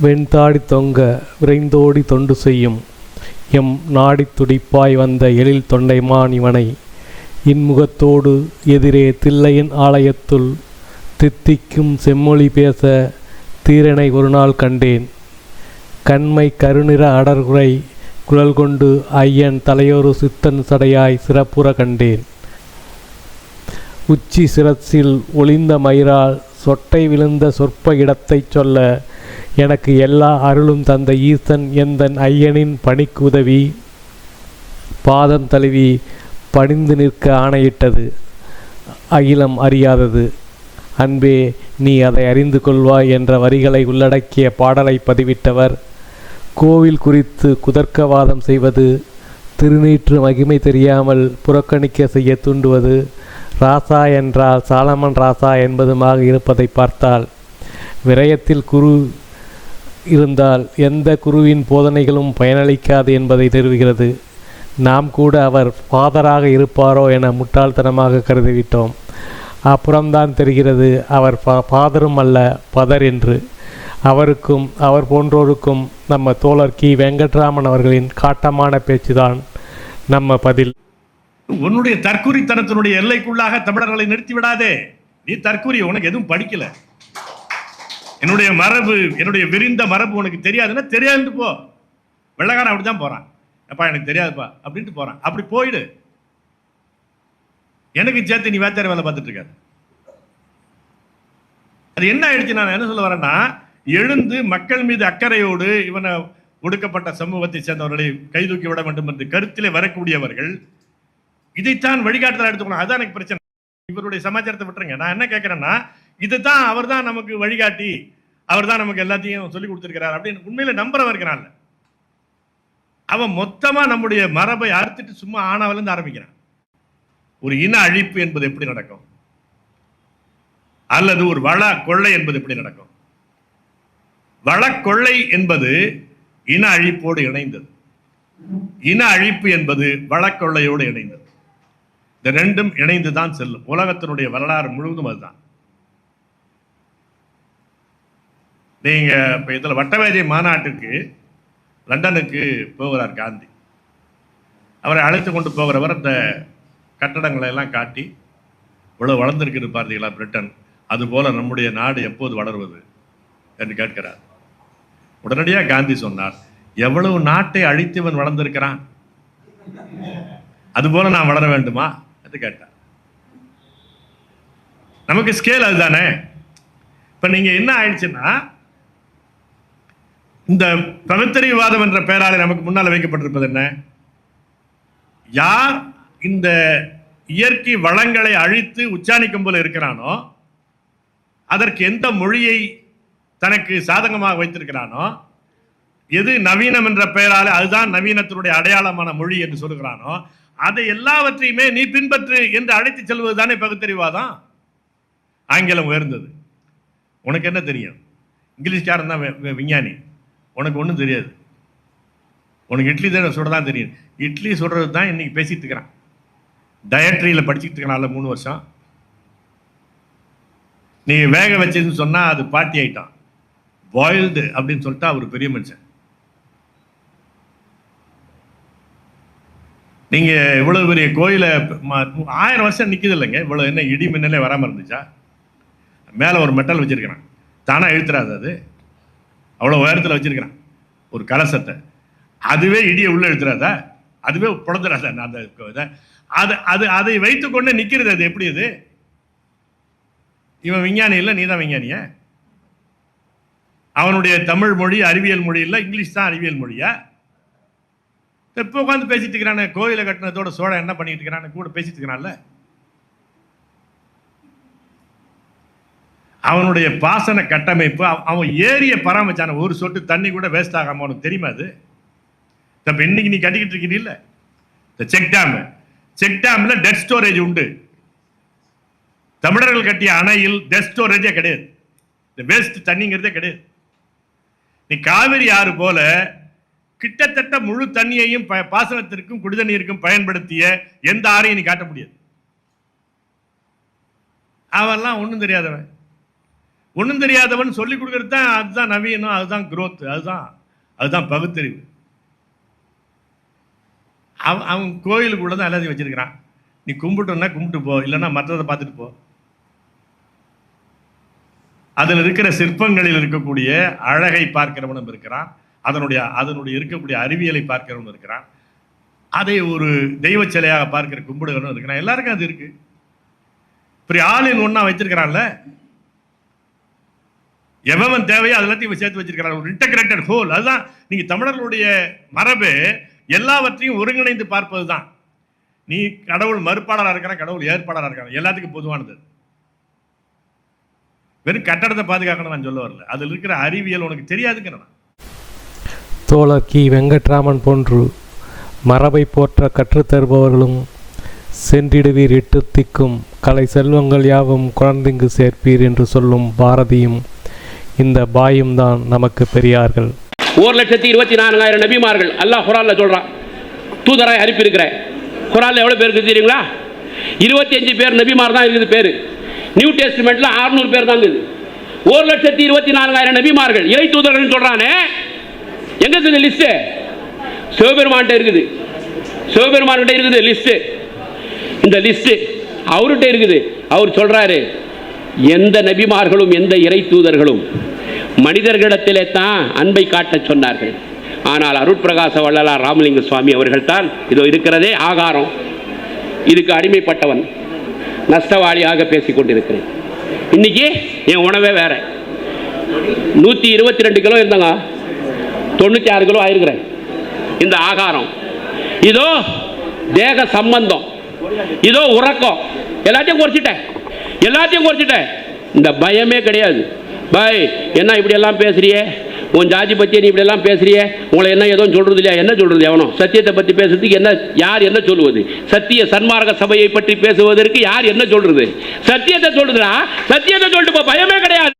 வெண்தாடி தொங்க விரைந்தோடி தொண்டு செய்யும் எம் நாடி துடிப்பாய் வந்த எழில் தொண்டைமான் இவனை இன்முகத்தோடு எதிரே தில்லையின் ஆலயத்துள் தித்திக்கும் செம்மொழி பேச தீரனை ஒரு நாள் கண்டேன். கண்மை கருநிற அடர்குறை குழல் கொண்டு ஐயன் தலையொரு சித்தன் சடையாய் சிறப்புற கண்டேன். உச்சி சிரசில் ஒளிந்த மயிரால் சொட்டை விழுந்த சொற்ப இடத்தைச் சொல்ல எனக்கு எல்லா அருளும் தந்த ஈசன் எந்தன் ஐயனின் பணிக்கு உதவி பாதம் தழுவி பணிந்து நிற்க ஆணையிட்டது அகிலம் அறியாதது. அன்பே, நீ அதை அறிந்து கொள்வாய் என்ற வரிகளை உள்ளடக்கிய பாடலை பதிவிட்டவர். கோவில் குறித்து குதர்க்கவாதம் செய்வது, திருநீற்று மகிமை தெரியாமல் புறக்கணிக்க செய்ய தூண்டுவது, ராசா என்றால் சாலமன் ராசா என்பதுமாக இருப்பதை பார்த்தால், விரயத்தில் குரு இருந்தால் எந்த குருவின் போதனைகளும் பயனளிக்காது என்பதை நிறுவுகிறது. நாம் கூட அவர் ஃபாதராக இருப்பாரோ என முட்டாள்தனமாக கருதிவிட்டோம். அப்புறம்தான் தெரிகிறது அவர் ஃபாதரும் அல்ல பதர் என்று. அவருக்கும் அவர் போன்றோருக்கும் நம்ம தோழர் கி வெங்கட்ராமன் அவர்களின் காட்டமான பேச்சுதான் நம்ம பதில். உன்னுடைய தற்குறித்தனத்தினுடைய எல்லைக்குள்ளாக தமிழர்களை நிறுத்திவிடாதே. நீ தற்குறி, உனக்கு எதுவும் படிக்கல. என்னுடைய மரபு, என்னுடைய விரிந்த மரபு உனக்கு தெரியாதுன்னா தெரியாது போ. வெள்ளக்காரன் அப்படிதான் போறான். அப்பா எனக்கு தெரியாதுப்பா அப்படின்ட்டு போறான். அப்படி போயிடு. எனக்கு சேர்த்து நீ வேத்தார வேலை பார்த்துட்டு இருக்காது. அது என்ன ஆயிடுச்சு? நான் என்ன சொல்ல வரேன்னா, எழுந்து மக்கள் மீது அக்கறையோடு இவனை ஒடுக்கப்பட்ட சமூகத்தை சேர்ந்தவர்களை கைதூக்கி விட வேண்டும் என்று கருத்திலே வரக்கூடியவர்கள் இதைத்தான் வழிகாட்டுதல் எடுத்துக்கணும். அதுதான் எனக்கு பிரச்சனை. இவருடைய சமாச்சாரத்தை விட்டுருங்க. நான் என்ன கேட்கிறேன்னா, இதுதான் அவர் தான் நமக்கு வழிகாட்டி, அவர் தான் நமக்கு எல்லாத்தையும் சொல்லி கொடுத்துருக்கிறார் அப்படின்னு உண்மையில நம்புறவன் இருக்கிறான். அவன் மொத்தமா நம்முடைய மரபை அறுத்துட்டு சும்மா ஆனாவிலிருந்து ஆரம்பிக்கிறான். ஒரு இன அழிப்பு என்பது எப்படி நடக்கும், அல்லது ஒரு வள கொள்ளை என்பது எப்படி நடக்கும்? வள கொள்ளை என்பது இன அழிப்போடு இணைந்தது, இன அழிப்பு என்பது வளக்கொள்ளையோடு இணைந்தது. இந்த ரெண்டும் இணைந்துதான் செல்லும். உலகத்தினுடைய வரலாறு முழுவதும் அதுதான். நீங்க இப்ப இதுல வட்டவேதி மாநாட்டுக்கு லண்டனுக்கு போகிறார் காந்தி. அவரை அழைத்து கொண்டு போகிறவர் அந்த கட்டடங்களை எல்லாம் காட்டி, இவ்வளவு வளர்ந்திருக்கு பார்த்தீங்களா பிரிட்டன், அதுபோல நம்முடைய நாடு எப்போது வளர்வது என்று கேட்கிறார். உடனடியாக காந்தி சொன்னார், எவ்வளவு நாட்டை அழித்தவன் வளர்ந்திருக்கிறான், அதுபோல நான் வளர வேண்டுமா என்று கேட்டார். நமக்கு ஸ்கேல் அதுதானே. இப்ப நீங்க என்ன ஆயிடுச்சுன்னா, இந்த பகுத்தறிவுவாதம் என்ற பெயராலே நமக்கு முன்னால் வைக்கப்பட்டிருப்பது என்ன? யார் இந்த இயற்கை வளங்களை அழித்து உச்சாணிக்கும் போல இருக்கிறானோ, அதற்கு எந்த மொழியை தனக்கு சாதகமாக வைத்திருக்கிறானோ, எது நவீனம் என்ற பெயராலே அதுதான் நவீனத்தினுடைய அடையாளமான மொழி என்று சொல்லுகிறானோ, அதை எல்லாவற்றையுமே நீ பின்பற்று என்று அழைத்து செல்வதுதானே பகுத்தறிவாதம். ஆங்கிலம் உயர்ந்தது, உனக்கு என்ன தெரியும்? இங்கிலீஷ்காரன் தான் விஞ்ஞானி, உனக்கு ஒன்றும் தெரியாது. உனக்கு இட்லி தான் சுடதான் தெரியும். இட்லி சுடுறது தான் இன்னைக்கு பேசிட்டு இருக்கிறான். டயட்ரியில் படிச்சுட்டு இருக்கிறான்ல 3 வருஷம். நீ வேக வச்சதுன்னு சொன்னா அது பாட்டி ஆயிட்டான். பாயில்டு அப்படின்னு சொல்லிட்டா அவர் பெரிய மனுஷன். நீங்க இவ்வளவு பெரிய கோயில 1000 வருஷம் நிக்குது இல்லைங்க. இவ்வளவு என்ன இடி மின்னலே வராம இருந்துச்சா? மேல ஒரு மெட்டல் வச்சிருக்கிறான், தானா இழுத்துறாது. அது அவ்வளவு உயரத்தில் வச்சிருக்கிறான் ஒரு கலசத்தை. அதுவே இடியை உள்ள இழுத்துறாதா? அதுவே புலந்துடாத அந்த அது அது அதை வைத்துக்கொண்டு நிக்கிறது. அது எப்படி? அது இவன் விஞ்ஞானி இல்லை, நீ தான் விஞ்ஞானிய. அவனுடைய தமிழ் மொழி அறிவியல் மொழி இல்லை, இங்கிலீஷ் தான் அறிவியல் மொழியா? இப்போ உட்காந்து பேசிட்டு இருக்கிறானே, கோயிலை கட்டினதோட சோழன் என்ன பண்ணிட்டு இருக்கிறான்னு கூட பேசிட்டு இருக்கிறான்ல. அவனுடைய பாசன கட்டமைப்பு, அவன் ஏரிய பராமரிச்சான ஒரு சொட்டு தண்ணி கூட வேஸ்ட் ஆகாம அவனுக்கு தெரியுமா? அது இப்ப இன்னைக்கு நீ கட்டிக்கிட்டு இருக்கிறீல்ல இந்த செக் டேம்ல டெட் ஸ்டோரேஜ் உண்டு. தமிழர்கள் கட்டிய அணையில் டெட் ஸ்டோரேஜே கிடையாது. இந்த வேஸ்ட் தண்ணிங்கிறதே கிடையாது. நீ காவிரி ஆறு போல கிட்டத்தட்ட முழு தண்ணியையும் பாசனத்திற்கும் குடிதண்ணீருக்கும் பயன்படுத்திய எந்த ஆறையும் நீ காட்ட முடியாது. அவெல்லாம் ஒன்றும் தெரியாதவன். ஒன்றும் தெரியாதவன் சொல்லிக் கொடுக்கறது தான், அதுதான் நவீனம், அதுதான் growth, அதுதான் பகுத்தறிவு. அவன் கோயிலுக்குள்ள தான் எல்லாத்தையும் வச்சிருக்கிறான். நீ கும்பிட்டோன்னா கும்பிட்டு போ, இல்லைன்னா மற்றதை பார்த்துட்டு போ. அதில் இருக்கிற சிற்பங்களில் இருக்கக்கூடிய அழகை பார்க்கிறவனும் இருக்கிறான், அதனுடைய இருக்கக்கூடிய அறிவியலை பார்க்கிறவனும் இருக்கிறான், அதை ஒரு தெய்வ சிலையாக பார்க்கிற கும்பிடுகிறவனும் இருக்கிறான். எல்லாருக்கும் அது இருக்கு. இப்படி ஆளின் ஒன்னா வச்சிருக்கிறான்ல, எவன் தேவையோ அதெல்லாத்தையும் சேர்த்து வச்சிருக்கிறான், ஒரு இன்டகிரேட்டட் ஹோல். அதுதான் நீங்க தமிழர்களுடைய மரபு, எல்லாவற்றையும் ஒருங்கிணைந்து பார்ப்பது தான். நீ கடவுள் மறுப்பாளராக இருக்கிறான், கடவுள் ஏற்பாளராக இருக்கிறான், எல்லாத்துக்கும் பொதுவானது. வெறும் கட்டடத்தை பாதுகாக்கணும் நான் சொல்ல வரல, அதில் இருக்கிற அறிவியல் உனக்கு தெரியாதுங்கிறேன். தோழர் கி வெங்கட்ராமன் போன்று மரபை போற்ற கற்றுத்தருபவர்களும் சென்றிடுவீர் எட்டு திக்கும் கலை செல்வங்கள் யாவும் குழந்தைங்கு சேர்ப்பீர் என்று சொல்லும் பாரதியும் இந்த பாயும் தான் நமக்கு பெரியார்கள். 1,24,000 நபிமார்கள் அல்லாஹ் குர்ஆன்ல சொல்றான், தூதராய் அனுப்பியிருக்கிறேன். குர்ஆன்ல எவ்வளவு பேர் இருக்குது தெரியுங்களா? 25 பேர் நபிமார் தான் இருக்குது பேரு. நியூ டெஸ்டிமெண்ட்ல 600 பேர் தான் இருக்குது. 1,24,000 நபிமார்கள் இறை தூதர்கள் சொல்றானே, எங்க இருக்குது லிஸ்ட்? சிவபெருமான்கிட்ட இருக்குது, சிவபெருமான்கிட்ட இருக்குது லிஸ்ட். இந்த லிஸ்ட் அவர்கிட்ட இருக்குது. அவர் சொல்றாரு, எந்த நபிமார்களும் எந்த இறை தூதர்களும் மனிதர்களிடத்திலே தான் அன்பை காட்ட சொன்னார்கள். ஆனால் அருட்பிரகாச வள்ளலார் ராமலிங்க சுவாமி அவர்கள் தான் இதோ இருக்கிறதே ஆகாரம், இதுக்கு அடிமைப்பட்டவன், நஷ்டவாளியாக பேசிக் கொண்டிருக்கிறேன். இன்னைக்கு என் உணவே வேற. 122 கிலோ இருந்தாங்க, 96 கிலோ ஆயிருக்கிறேன். இந்த ஆகாரம் இதோ தேக சம்பந்தம், இதோ உறக்கம், எல்லாத்தையும் குறைச்சிட்டேன். இந்த பயமே கிடையாது. பாய் என்ன இப்படி எல்லாம் பேசுறியே, உன் ஜாதி பற்றி நீ இப்படி எல்லாம் பேசுறியே, உங்களை என்ன ஏதோ சொல்றது இல்லையா? என்ன சொல்றது? எவனோ சத்தியத்தை பற்றி பேசுறதுக்கு என்ன, யார் என்ன சொல்லுவது? சத்திய சன்மார்க்க சபையை பற்றி பேசுவதற்கு யார் என்ன சொல்றது? சத்தியத்தை சொல்லுதுடா, சத்தியத்தை சொல்லிட்டு பயமே கிடையாது.